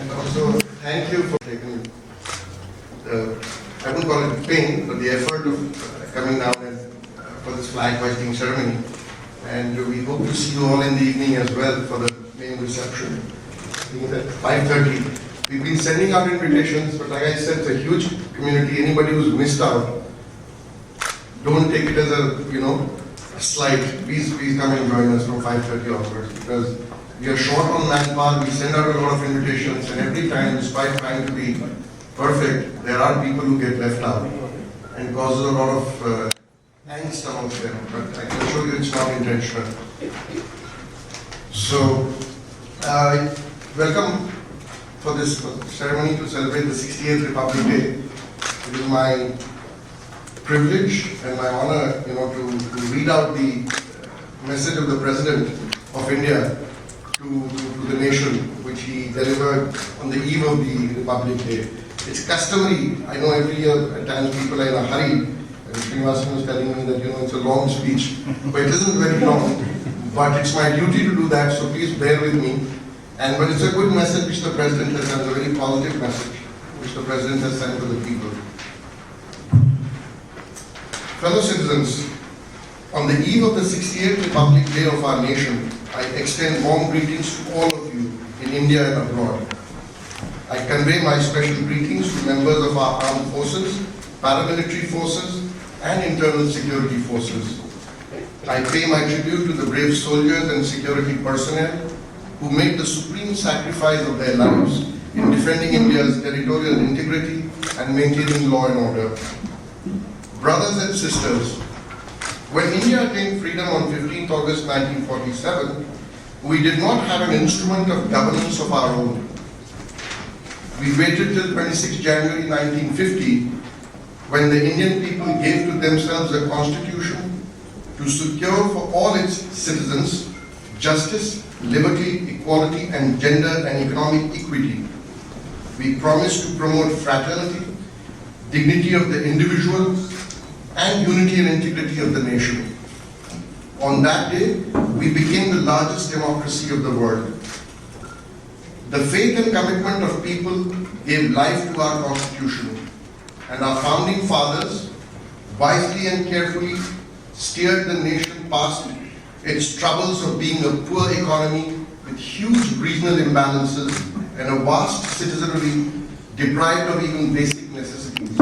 And also, thank you for taking I wouldn't call it pain, but the effort of coming down and for this flag hoisting ceremony. And we hope to see you all in the evening as well for the main reception. I think at 5:30. We've been sending out invitations, but like I said, it's a huge community. Anybody who's missed out, don't take it as a a slight. Please come and join us from 5:30 onwards, because we are short on manpower. We send out a lot of invitations, and every time, despite trying to be perfect, there are people who get left out and causes a lot of angst amongst them. But I can assure you it's not intentional. So, welcome for this ceremony to celebrate the 68th Republic Day. It is my privilege and my honor, to read out the message of the President of India to the nation, which he delivered on the eve of the Republic Day. It's customary. I know every year at times people are in a hurry. And Srinivasan was telling me that it's a long speech, but it isn't very long. But it's my duty to do that, so please bear with me. But it's a good message which the President has sent, a very positive message which the President has sent to the people. Fellow citizens, on the eve of the 68th Republic Day of our nation, I extend warm greetings to all of you in India and abroad. I convey my special greetings to members of our armed forces, paramilitary forces, and internal security forces. I pay my tribute to the brave soldiers and security personnel who made the supreme sacrifice of their lives in defending India's territorial integrity and maintaining law and order. Brothers and sisters, when India attained freedom on 15th August 1947, we did not have an instrument of governance of our own. We waited till 26 January 1950, when the Indian people gave to themselves a constitution to secure for all its citizens justice, liberty, equality, and gender and economic equity. We promised to promote fraternity, dignity of the individual, and unity and integrity of the nation. On that day, we became the largest democracy of the world. The faith and commitment of people gave life to our constitution, and our founding fathers wisely and carefully steered the nation past its troubles of being a poor economy with huge regional imbalances and a vast citizenry deprived of even basic necessities.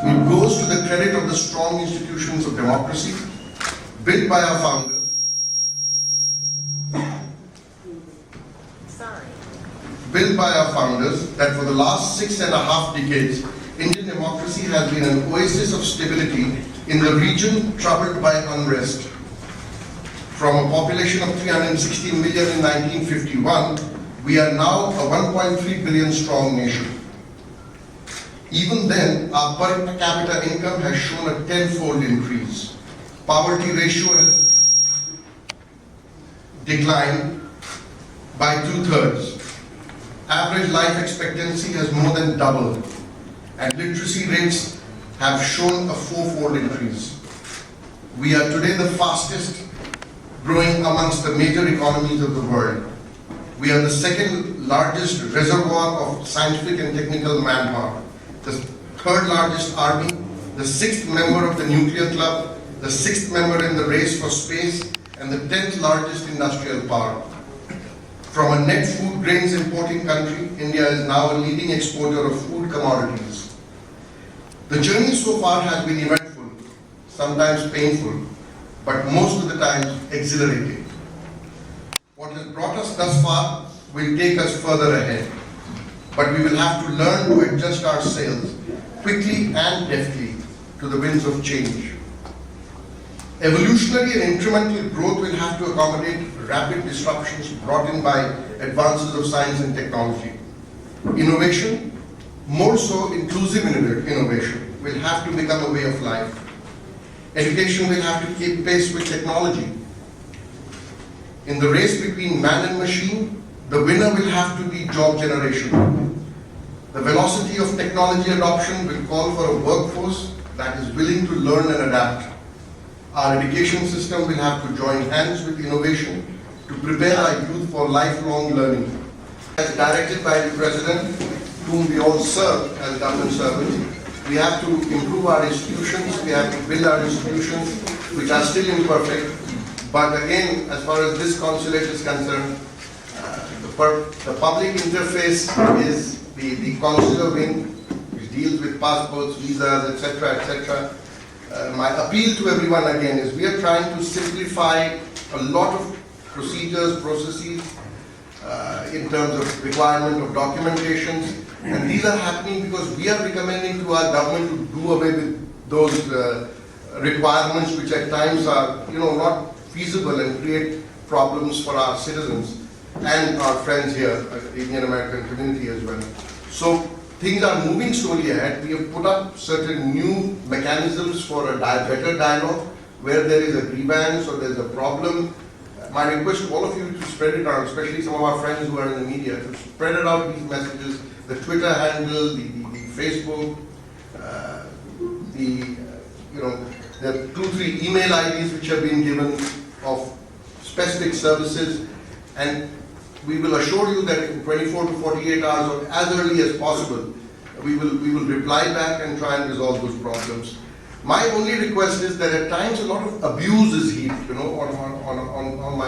It goes to the credit of the strong institutions of democracy built by our founders. That for the last 6.5 decades, Indian democracy has been an oasis of stability in the region troubled by unrest. From a population of 360 million in 1951, we are now a 1.3 billion strong nation. Even then, our per capita income has shown a tenfold increase. Poverty ratio has declined by 2/3. Average life expectancy has more than doubled, and literacy rates have shown a 4-fold increase. We are today the fastest growing amongst the major economies of the world. We are the second largest reservoir of scientific and technical manpower, the third largest army, the 6th member of the nuclear club, the 6th member in the race for space, and the 10th largest industrial power. From a net food grains importing country, India is now a leading exporter of food commodities. The journey so far has been eventful, sometimes painful, but most of the time exhilarating. What has brought us thus far will take us further ahead, but we will have to learn to adjust our sails quickly and deftly to the winds of change. Evolutionary and incremental growth will have to accommodate rapid disruptions brought in by advances of science and technology. Innovation, more so inclusive innovation, will have to become a way of life. Education will have to keep pace with technology. In the race between man and machine, the winner will have to be job generation. The velocity of technology adoption will call for a workforce that is willing to learn and adapt. Our education system will have to join hands with innovation to prepare our youth for lifelong learning. as directed by the President, whom we all serve as government servants. We have to improve our institutions, we have to build our institutions, which are still imperfect. But again, as far as this consulate is concerned, the public interface is the consular wing, which deals with passports, visas, etc., etc. My appeal to everyone again is we are trying to simplify a lot of procedures, processes, in terms of requirement of documentations, and these are happening because we are recommending to our government to do away with those requirements which at times are, not feasible and create problems for our citizens and our friends here, the Indian American community as well. So things are moving slowly ahead. We have put up certain new mechanisms for a better dialogue where there is a grievance or there is a problem. My request to all of you to spread it out, especially some of our friends who are in the media, to spread it out, these messages, the Twitter handle, the Facebook, there are 2-3 email IDs which have been given of specific services, and we will assure you that in 24 to 48 hours or as early as possible, we will reply back and try and resolve those problems. My only request is that at times a lot of abuse is heaped, on my